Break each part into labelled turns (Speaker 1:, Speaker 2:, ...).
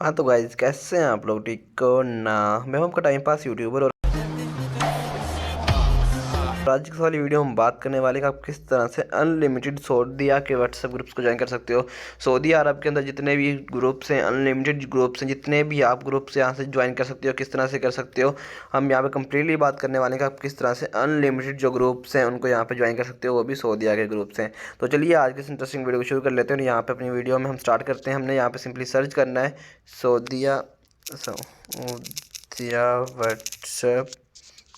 Speaker 1: हाँ तो गाइज कैसे हैं आप लोग? ठीक हो ना? मैं हूं आपका टाइम पास यूट्यूबर और आज की वाली वीडियो हम बात करने वाले कि आप किस तरह से अनलिमिटेड सऊदीया के व्हाट्सएप ग्रुप्स को ज्वाइन कर सकते हो। सऊदी अरब के अंदर जितने भी ग्रुप्स हैं, अनलिमिटेड ग्रुप्स हैं, जितने भी आप ग्रुप्स यहाँ से ज्वाइन कर सकते हो, किस तरह से कर सकते हो, हम यहाँ पे कंप्लीटली बात करने वाले हैं कि आप किस तरह से अनलिमिटेड जो ग्रुप्स हैं उनको यहाँ पे ज्वाइन कर सकते हो, वो भी सऊदीया के ग्रुप्स हैं। तो चलिए आज के इस इंटरेस्टिंग वीडियो को शुरू कर लेते हैं और यहाँ पे अपनी वीडियो में हम स्टार्ट करते हैं। हमने यहाँ पे सिंपली सर्च करना है सऊदीया व्हाट्सएप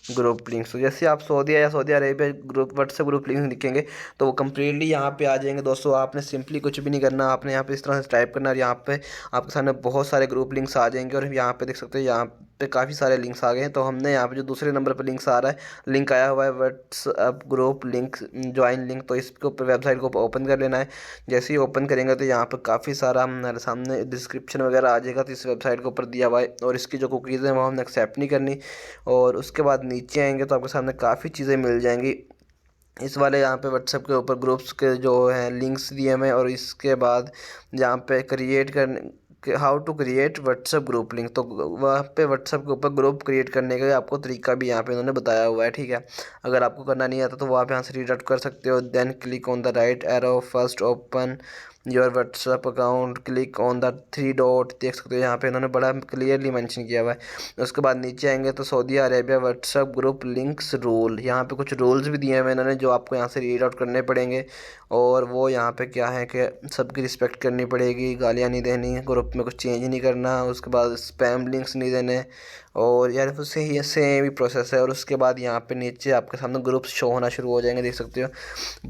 Speaker 1: ग्रुप लिंक्स। तो जैसे आप सऊदीया या Saudi Arabia group WhatsApp group link लिखेंगे तो वो कम्प्लीटली यहाँ पे आ जाएंगे। दोस्तों आपने सिंपली कुछ भी नहीं करना, आपने यहाँ पे इस तरह से टाइप करना और यहाँ पे आपके सामने बहुत सारे ग्रुप लिंक्स आ जाएंगे और यहाँ पे देख सकते हो यहाँ पे काफ़ी सारे लिंक्स आ गए हैं। तो हमने यहाँ पे जो दूसरे नंबर पर लिंक्स आ रहा है, लिंक आया हुआ है WhatsApp group link join link, तो इसके ऊपर वेबसाइट को ओपन कर लेना है। जैसे ही ओपन करेंगे तो यहाँ पर काफ़ी सारा हमारे सामने डिस्क्रिप्शन वगैरह आ जाएगा। तो इस वेबसाइट के ऊपर दिया हुआ है और इसकी जो कुकीज़ हैं वो हमने एक्सेप्ट नहीं करनी। और उसके बाद नीचे आएंगे तो आपके सामने काफ़ी चीज़ें मिल जाएंगी। इस वाले यहाँ पे व्हाट्सएप के ऊपर ग्रुप्स के जो हैं लिंक्स दिए हुए हैं और इसके बाद यहाँ पे क्रिएट करने, how to create WhatsApp group link, तो वहाँ पे व्हाट्सएप के ऊपर ग्रुप क्रिएट करने का आपको तरीका भी यहाँ पे उन्होंने बताया हुआ है। ठीक है, अगर आपको करना नहीं आता तो वो आप यहाँ से रीड आउट कर सकते हो। Then click on the right arrow first open your WhatsApp account, click on the three dot, देख सकते हो यहाँ पे इन्होंने बड़ा क्लियरली मेंशन किया हुआ है। उसके बाद नीचे आएंगे तो Saudi Arabia WhatsApp group links rule, यहाँ पे कुछ रूल्स भी दिए हुए इन्होंने जो आपको यहाँ से रीड आउट करने पड़ेंगे। और वो यहाँ पे क्या है कि सबकी रिस्पेक्ट करनी पड़ेगी, गालियाँ नहीं देनी, ग्रुप में कुछ चेंज नहीं करना, उसके बाद स्पैम लिंक्स नहीं देने, और यार उससे ही सेम ही प्रोसेस है। और उसके बाद यहाँ पे नीचे आपके सामने ग्रुप्स शो होना शुरू हो जाएंगे, देख सकते हो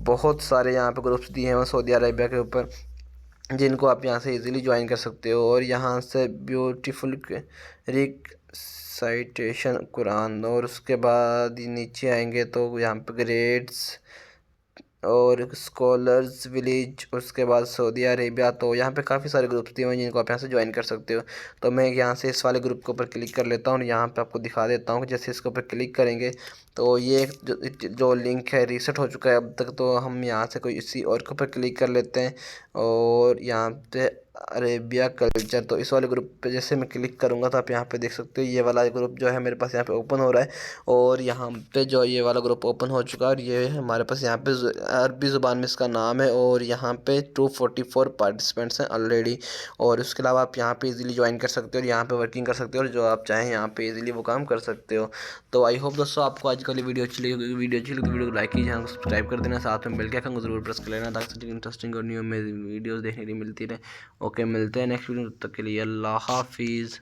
Speaker 1: बहुत सारे यहाँ पे ग्रुप्स दिए हैं सऊदी अरेबिया के ऊपर जिनको आप यहाँ से इजीली ज्वाइन कर सकते हो। और यहाँ से ब्यूटीफुल रिक साइटेशन कुरान, और उसके बाद नीचे आएंगे तो यहाँ पे ग्रेड्स और स्कॉलर्स विलेज, उसके बाद सऊदी अरेबिया। तो यहाँ पे काफ़ी सारे ग्रुप्स दिए हुए हैं जिनको आप यहाँ से ज्वाइन कर सकते हो। तो मैं यहाँ से इस वाले ग्रुप के ऊपर क्लिक कर लेता हूँ और यहाँ पे आपको दिखा देता हूँ कि जैसे इसके ऊपर क्लिक करेंगे तो ये जो लिंक है रीसेट हो चुका है अब तक। तो हम यहाँ से कोई इसी और के ऊपर क्लिक कर लेते हैं और यहाँ पे अरेबिया कल्चर, तो इस वाले ग्रुप पे जैसे मैं क्लिक करूँगा तो आप यहाँ पे देख सकते हो ये वाला ग्रुप जो है मेरे पास यहाँ पे ओपन हो रहा है। और यहाँ पे जो ये वाला ग्रुप ओपन हो चुका है और ये हमारे पास यहाँ पे अरबी ज़ुबान में इसका नाम है और यहाँ पे 244 पार्टिसिपेंट्स हैं ऑलरेडी। और उसके अलावा आप यहाँ पे इजीली ज्वाइन कर सकते हो और यहाँ पे वर्किंग कर सकते हो और जो आप चाहें यहाँ पे इजीली वो काम कर सकते हो। तो आई होप दोस्तों आपको आज वाली वीडियो अच्छी लगी। वीडियो अच्छी लगी तो वीडियो को लाइक कीजिए, चैनल को सब्सक्राइब कर देना, साथ में बेल के आइकन को जरूर प्रेस कर लेना ताकि इंटरेस्टिंग और न्यू में वीडियोज़ देखने के लिए मिलती रहे। ओके, मिलते हैं नेक्स्ट वीडियो, तब तक के लिए अल्लाह हाफिज़।